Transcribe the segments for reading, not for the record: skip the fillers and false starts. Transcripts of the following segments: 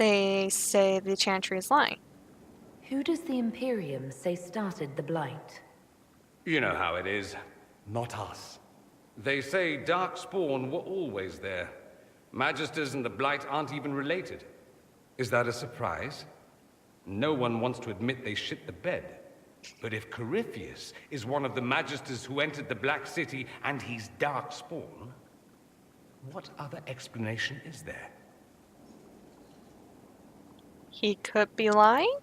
They say the Chantry is lying. Who does the Imperium say started the Blight? You know how it is. Not us. They say Darkspawn were always there. Magisters and the Blight aren't even related. Is that a surprise? No one wants to admit they shit the bed. But if Corypheus is one of the Magisters who entered the Black City and he's Darkspawn, what other explanation is there? He could be lying?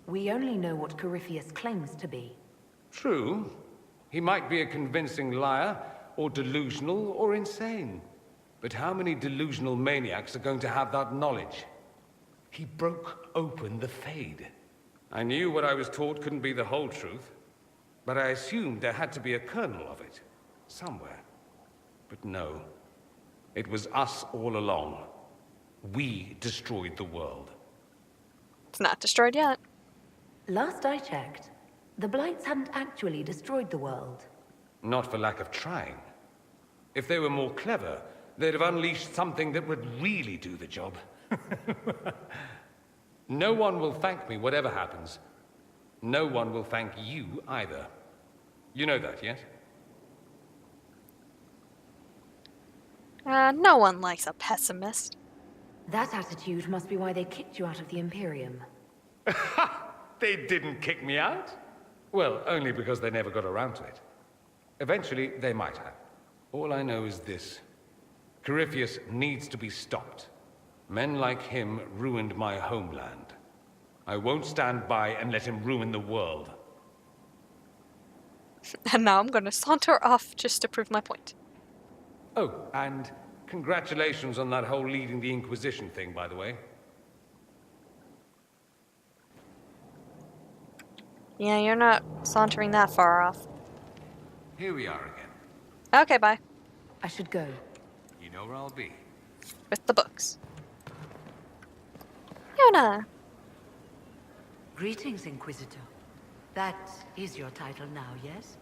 We only know what Corypheus claims to be. True. He might be a convincing liar, or delusional, or insane. But how many delusional maniacs are going to have that knowledge? He broke open the Fade. I knew what I was taught couldn't be the whole truth, but I assumed there had to be a kernel of it, somewhere. But no. It was us all along. We destroyed the world. It's not destroyed yet. Last I checked, the Blights hadn't actually destroyed the world. Not for lack of trying. If they were more clever, they'd have unleashed something that would really do the job. No one will thank me, whatever happens. No one will thank you either. You know that, yes? No one likes a pessimist. That attitude must be why they kicked you out of the Imperium. They didn't kick me out? Well, only because they never got around to it. Eventually, they might have. All I know is this. Corypheus needs to be stopped. Men like him ruined my homeland. I won't stand by and let him ruin the world. And now I'm gonna saunter off just to prove my point. Oh, and congratulations on that whole leading the Inquisition thing, by the way. Yeah, you're not sauntering that far off. Here we are again. Okay, bye. I should go. You know where I'll be. With the books. Yona. Greetings, Inquisitor. That is your title now, yes?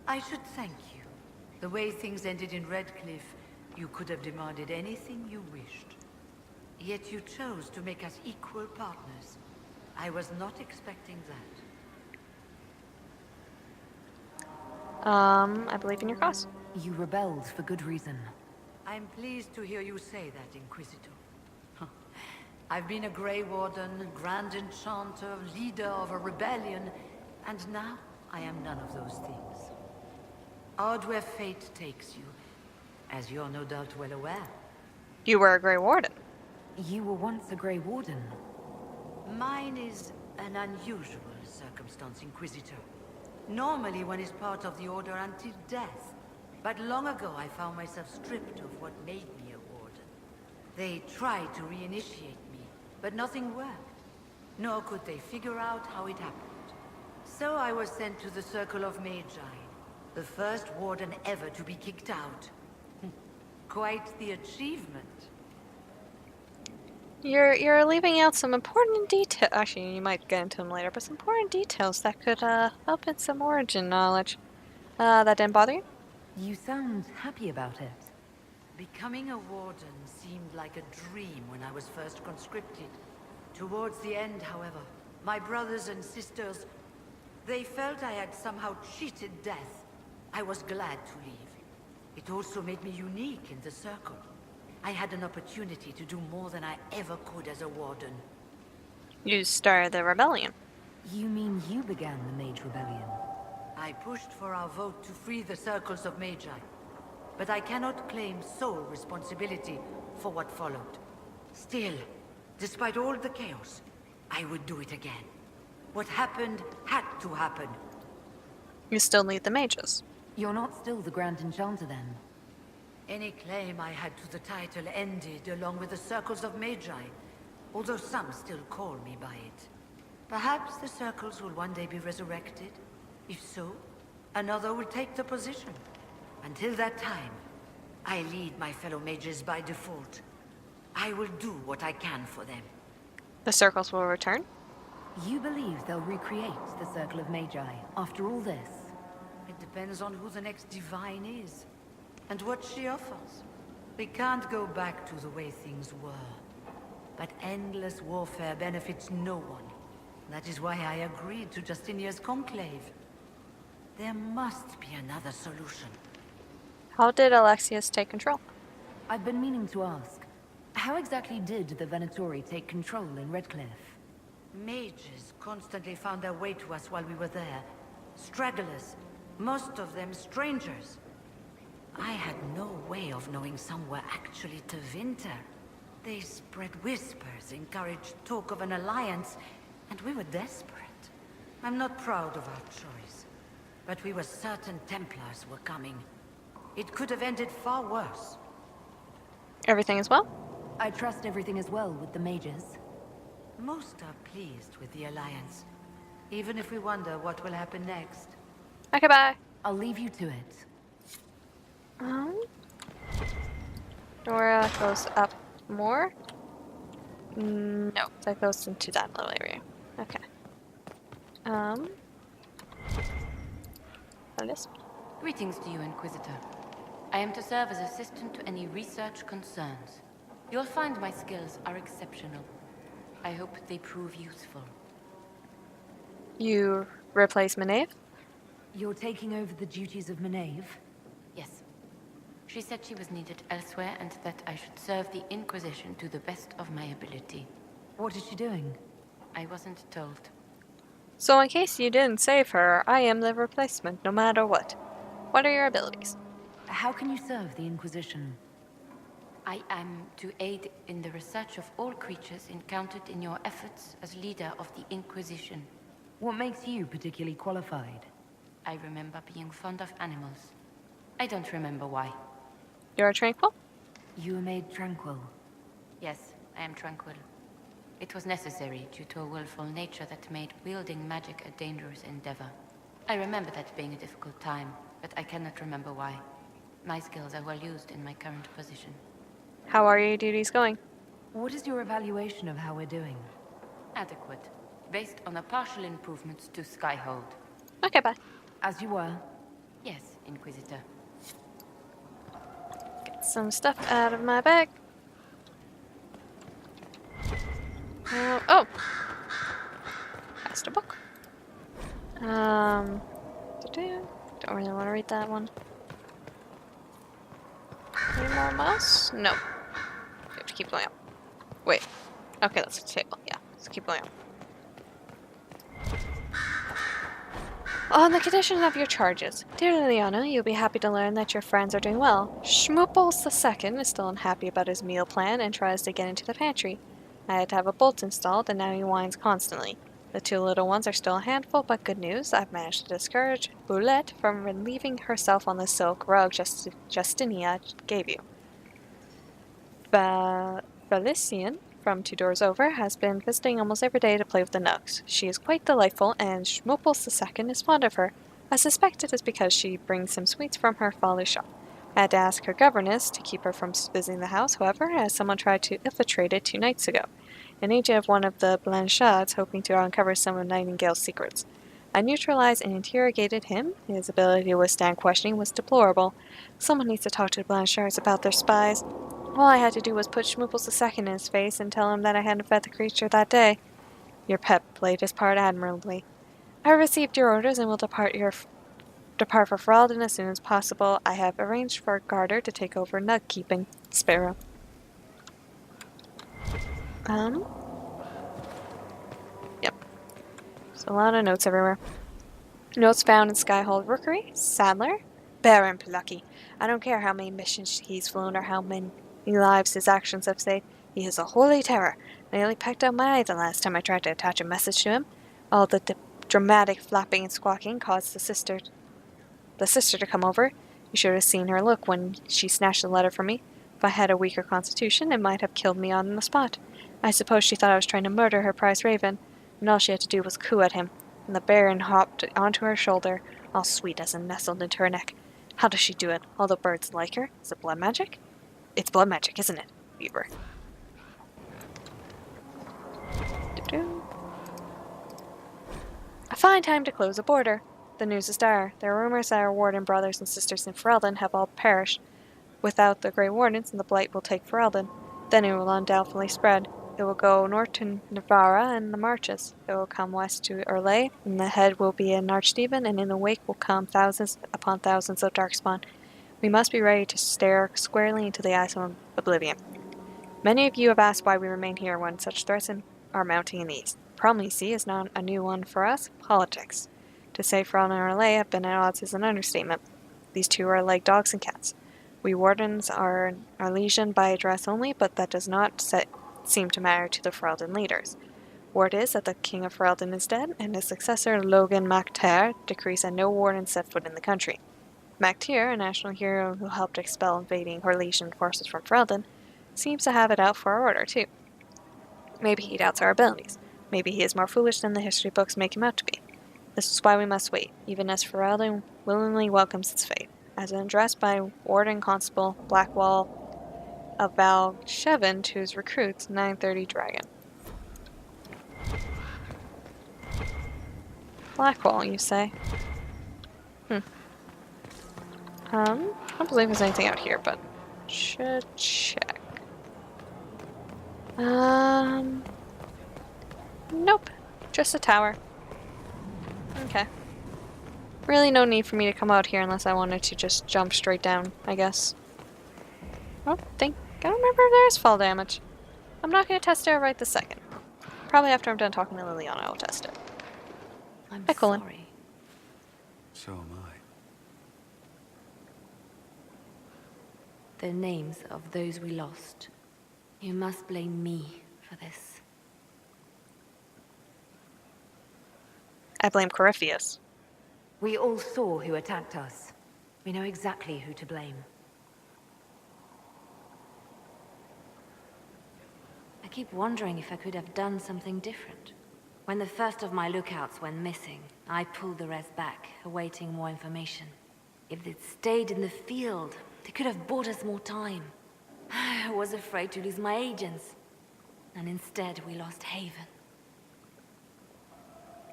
I should thank you. The way things ended in Redcliffe, you could have demanded anything you wished. Yet you chose to make us equal partners. I was not expecting that. I believe in your cause. You rebelled for good reason. I'm pleased to hear you say that, Inquisitor. I've been a Grey Warden, Grand Enchanter, leader of a rebellion, and now I am none of those things. Odd where fate takes you, as you're no doubt well aware. You were a Grey Warden. You were once a Grey Warden. Mine is an unusual circumstance, Inquisitor. Normally one is part of the Order until death. But long ago I found myself stripped of what made me a Warden. They tried to reinitiate me, but nothing worked. Nor could they figure out how it happened. So I was sent to the Circle of Magi, the first Warden ever to be kicked out. Quite the achievement. You're leaving out some important details. Actually, you might get into them later, but some important details that could help in some origin knowledge. That didn't bother you? You sound happy about it. Becoming a Warden seemed like a dream when I was first conscripted. Towards the end, however, my brothers and sisters, they felt I had somehow cheated death. I was glad to leave. It also made me unique in the Circle. I had an opportunity to do more than I ever could as a Warden. You started the rebellion. You mean you began the Mage Rebellion? I pushed for our vote to free the Circles of Magi. But I cannot claim sole responsibility for what followed. Still, despite all the chaos, I would do it again. What happened had to happen. You still need the mages. You're not still the Grand Enchanter then? Any claim I had to the title ended along with the Circles of Magi, although some still call me by it. Perhaps the Circles will one day be resurrected. If so, another will take the position. Until that time, I lead my fellow mages by default. I will do what I can for them. The circles will return? You believe they'll recreate the Circle of Magi after all this? It depends on who the next divine is, and what she offers. We can't go back to the way things were. But endless warfare benefits no one. That is why I agreed to Justinia's conclave. There must be another solution. How did Alexius take control? I've been meaning to ask. How exactly did the Venatori take control in Redcliffe? Mages constantly found their way to us while we were there. Stragglers, most of them strangers. I had no way of knowing some were actually Tevinter. They spread whispers, encouraged talk of an alliance, and we were desperate. I'm not proud of our choice, but we were certain Templars were coming. It could have ended far worse. Everything is well? I trust everything is well with the mages. Most are pleased with the alliance, even if we wonder what will happen next. Okay, bye. I'll leave you to it. Dora goes up more. No, that goes into that little area. Okay. This. Greetings to you, Inquisitor. I am to serve as assistant to any research concerns. You'll find my skills are exceptional. I hope they prove useful. You replace Maeve? You're taking over the duties of Maeve? Yes. She said she was needed elsewhere and that I should serve the Inquisition to the best of my ability. What is she doing? I wasn't told. So in case you didn't save her, I am the replacement, no matter what. What are your abilities? How can you serve the Inquisition? I am to aid in the research of all creatures encountered in your efforts as leader of the Inquisition. What makes you particularly qualified? I remember being fond of animals. I don't remember why. You're tranquil? You were made tranquil. Yes, I am tranquil. It was necessary due to a willful nature that made wielding magic a dangerous endeavor. I remember that being a difficult time, but I cannot remember why. My skills are well used in my current position. How are your duties going? What is your evaluation of how we're doing? Adequate, based on the partial improvements to Skyhold. Okay, bye. As you were. Yes, Inquisitor. Get some stuff out of my bag. Oh! Passed a book. Don't really want to read that one. Any more mouse? No. We have to keep going up. Wait. Okay, that's a table. Yeah, let's keep going up. On the condition of your charges, dear Liliana, you'll be happy to learn that your friends are doing well. Schmooples II is still unhappy about his meal plan and tries to get into the pantry. I had to have a bolt installed, and now he whines constantly. The two little ones are still a handful, but good news, I've managed to discourage Boulette from relieving herself on the silk rug Justinia gave you. Felician, from 2 doors over, has been visiting almost every day to play with the Nugs. She is quite delightful, and Schmooples II is fond of her. I suspect it is because she brings him sweets from her father's shop. I had to ask her governess to keep her from visiting the house, however, as someone tried to infiltrate it 2 nights ago. An agent of one of the Blanchards hoping to uncover some of Nightingale's secrets. I neutralized and interrogated him. His ability to withstand questioning was deplorable. Someone needs to talk to the Blanchards about their spies. All I had to do was put Schmooples II in his face and tell him that I hadn't fed the creature that day. Your pet played his part admirably. I received your orders and will depart for Ferelden as soon as possible. I have arranged for Garter to take over nug keeping. Sparrow. Yep. There's a lot of notes everywhere. Notes found in Skyhold Rookery, Sadler, Baron Plucky. I don't care how many missions he's flown or how many lives his actions have saved. He is a holy terror. I nearly pecked out my eye the last time I tried to attach a message to him. All the dramatic flapping and squawking caused the sister to come over. You should have seen her look when she snatched the letter from me. If I had a weaker constitution, it might have killed me on the spot. I suppose she thought I was trying to murder her prize raven, and all she had to do was coo at him, and the Baron hopped onto her shoulder, all sweet as and nestled into her neck. How does she do it? All the birds like her? Is it blood magic? It's blood magic, isn't it, Beaver? A fine time to close a border. The news is dire. There are rumors that our warden brothers and sisters in Ferelden have all perished. Without the Grey Wardens, and the Blight will take Ferelden. Then it will undoubtedly spread. It will go north to Navarra and the Marches. It will come west to Urlay, and the head will be an archdeacon, and in the wake will come thousands upon thousands of darkspawn. We must be ready to stare squarely into the eyes of oblivion. Many of you have asked why we remain here when such threats are mounting in the east. The problem, you see, is not a new one for us. Politics. To say Ferelden and Urlay have been at odds is an understatement. These two are like dogs and cats. We wardens are legion by address only, but that does not seem to matter to the Ferelden leaders. Word is that the King of Ferelden is dead, and his successor, Logan MacTair, decrees that no warden set foot in the country. MacTair, a national hero who helped expel invading Horlesian forces from Ferelden, seems to have it out for our order, too. Maybe he doubts our abilities. Maybe he is more foolish than the history books make him out to be. This is why we must wait, even as Ferelden willingly welcomes its fate. As addressed by Warden Constable Blackwall of Valshevin to his recruits, 930 Dragon. Blackwall, you say? I don't believe there's anything out here, but should check. Nope. Just a tower. Okay. Really no need for me to come out here unless I wanted to just jump straight down, I guess. I don't remember if there is fall damage. I'm not going to test it right this second. Probably after I'm done talking to Liliana, I'll test it. I'm Hi, Colin. sorry. So am I. The names of those we lost. You must blame me for this. I blame Corypheus. We all saw who attacked us. We know exactly who to blame. I keep wondering if I could have done something different. When the first of my lookouts went missing, I pulled the rest back, awaiting more information. If they'd stayed in the field, they could have bought us more time. I was afraid to lose my agents. And instead, we lost Haven.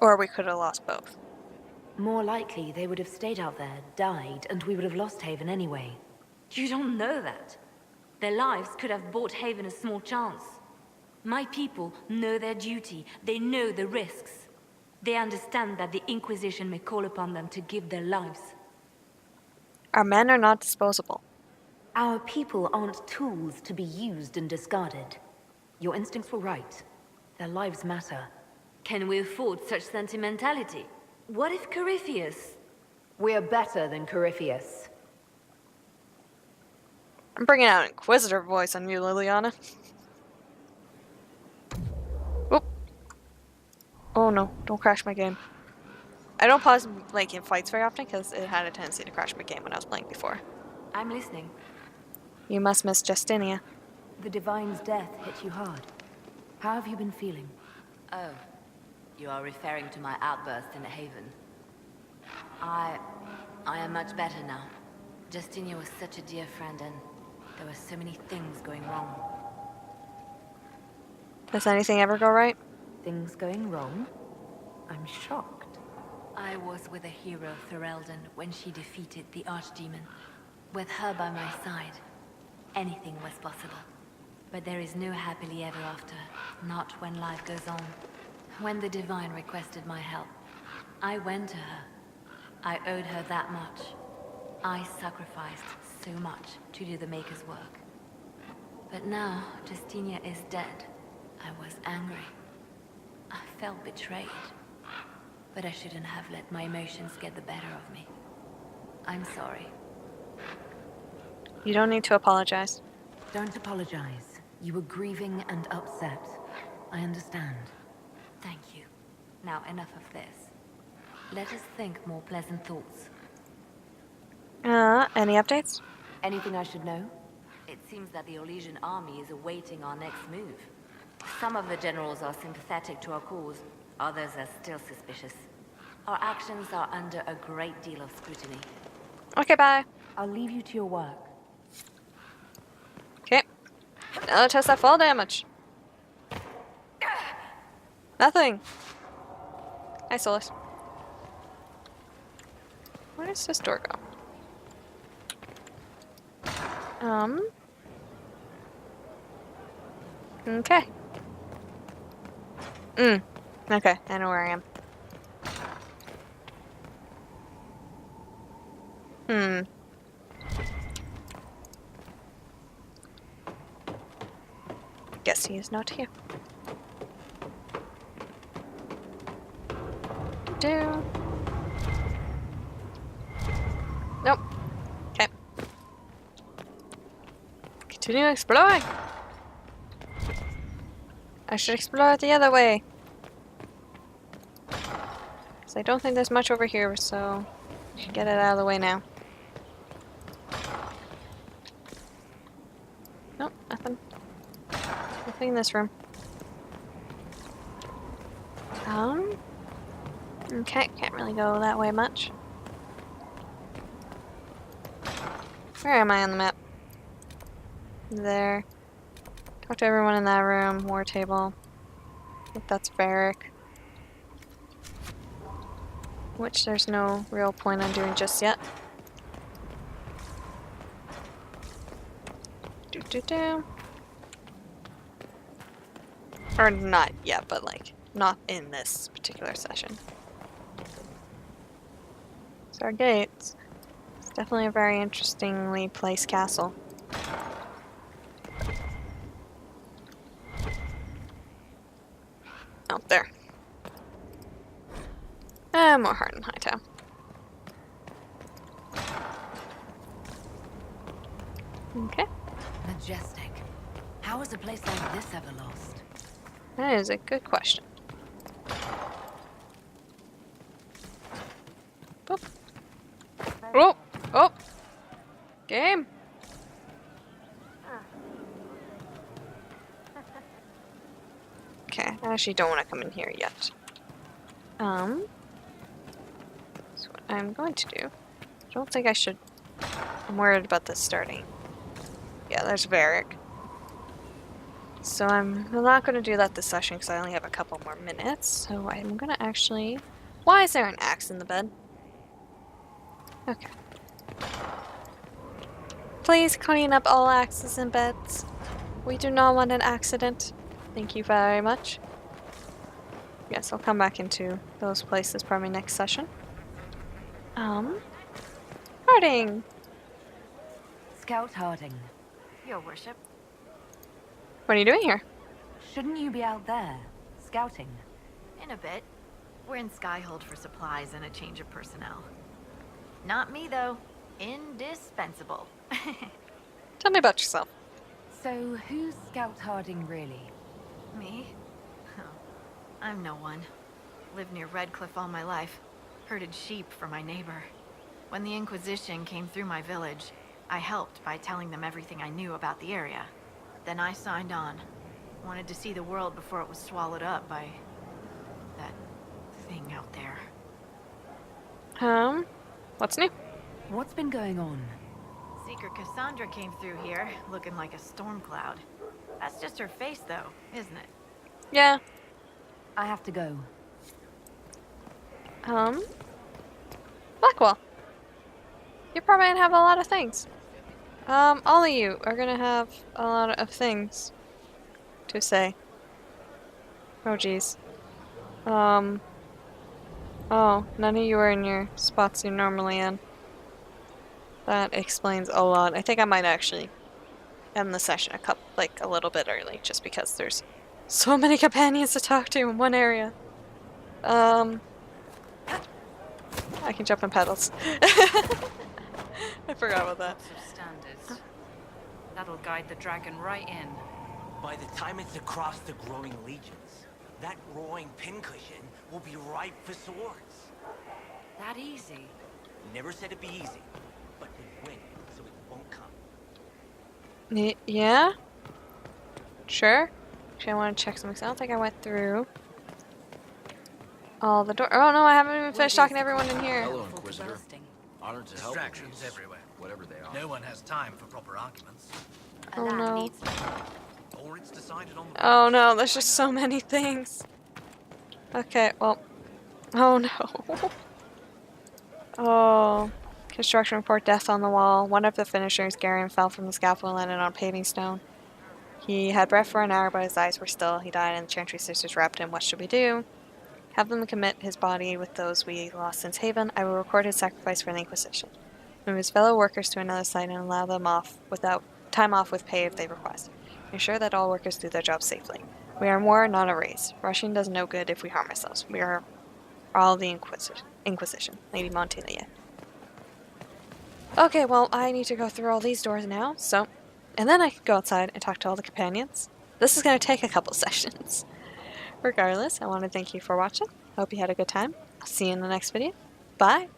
Or we could have lost both. More likely, they would have stayed out there, died, and we would have lost Haven anyway. You don't know that. Their lives could have bought Haven a small chance. My people know their duty. They know the risks. They understand that the Inquisition may call upon them to give their lives. Our men are not disposable. Our people aren't tools to be used and discarded. Your instincts were right. Their lives matter. Can we afford such sentimentality? What if Corypheus? We're better than Corypheus. I'm bringing out an Inquisitor voice on you, Liliana. Oop. Oh no, don't crash my game. I don't pause like in fights very often because it had a tendency to crash my game when I was playing before. I'm listening. You must miss Justinia. The Divine's death hit you hard. How have you been feeling? Oh, you are referring to my outburst in Haven. I am much better now. Justinia was such a dear friend and there were so many things going wrong. Does anything ever go right? Things going wrong? I'm shocked. I was with the hero Ferelden when she defeated the Archdemon. With her by my side, anything was possible. But there is no happily ever after, not when life goes on. When the Divine requested my help, I went to her. I owed her that much. I sacrificed so much to do the Maker's work. But now, Justinia is dead. I was angry. I felt betrayed. But I shouldn't have let my emotions get the better of me. I'm sorry. You don't need to apologize. Don't apologize. You were grieving and upset. I understand. Thank you. Now enough of this. Let us think more pleasant thoughts. Any updates? Anything I should know? It seems that the Orlesian army is awaiting our next move. Some of the generals are sympathetic to our cause, others are still suspicious. Our actions are under a great deal of scrutiny. Okay, bye. I'll leave you to your work. Okay. Now let's test that fall damage. Nothing. Hi, Solus. Where does this door go? Okay. Okay, I know where I am. Guess he is not here. Do. Nope. Okay. Continue exploring. I should explore the other way. Because I don't think there's much over here, so I should get it out of the way now. Nope, nothing. Nothing in this room. Okay, can't really go that way much. Where am I on the map? There. Talk to everyone in that room. War table. I think that's Varric. Which there's no real point on doing just yet. Do. Or not yet, but like, not in this particular session. So our gates. It's definitely a very interestingly placed castle. Oh, there. More heart in Hightown. Okay. Majestic. How is a place like this ever lost? That is a good question. Boop. Oh! Oh! Game! Okay, I actually don't want to come in here yet. So what I'm going to do... I don't think I should... I'm worried about this starting. Yeah, there's Varric. So I'm not going to do that this session because I only have a couple more minutes. So I'm going to actually... Why is there an axe in the bed? Okay. Please clean up all axes in beds. We do not want an accident. Thank you very much. Yes, I'll come back into those places probably next session. Harding! Scout Harding. Your worship. What are you doing here? Shouldn't you be out there, scouting? In a bit. We're in Skyhold for supplies and a change of personnel. Not me, though. Indispensable. Tell me about yourself. So, who's Scout Harding really? Me? Oh, I'm no one. Lived near Redcliffe all my life. Herded sheep for my neighbor. When the Inquisition came through my village, I helped by telling them everything I knew about the area. Then I signed on. Wanted to see the world before it was swallowed up by... that thing out there. What's new? What's been going on? Seeker Cassandra came through here, looking like a storm cloud. That's just her face, though, isn't it? Yeah. I have to go. Blackwell. You're probably gonna have a lot of things. All of you are gonna have a lot of things to say. Oh, jeez. Oh, none of you are in your spots you're normally in. That explains a lot. I think I might actually end the session a little bit early, just because there's so many companions to talk to in one area. I can jump in pedals. I forgot about that. Lots of standards. That'll guide the dragon right in. By the time it's across the growing legions, that roaring pincushion will be ripe for swords. That easy? Never said it'd be easy, but we win, so it won't come. Yeah? Sure. Actually, I want to check something. I don't think I went through all the door. Oh no, I haven't even finished talking to everyone in here. Hello, Inquisitor. Honored to help. Distractions everywhere. Whatever they are. No one has time for proper arguments. Oh no. Or it's decided on the Oh no, there's just so many things. Okay, well. Oh no. Oh. Construction report, death on the wall. One of the finishers, Garion, fell from the scaffold and landed on paving stone. He had breath for an hour, but his eyes were still. He died, and the Chantry sisters robbed him. What should we do? Have them commit his body with those we lost since Haven. I will record his sacrifice for the Inquisition. Move his fellow workers to another site and allow them time off with pay if they request. Ensure that all workers do their jobs safely. We are war, not a race. Rushing does no good if we harm ourselves. We are all the Inquisition. Lady Montilla. Okay, well, I need to go through all these doors now, so... And then I can go outside and talk to all the companions. This is going to take a couple sessions. Regardless, I want to thank you for watching. Hope you had a good time. I'll see you in the next video. Bye!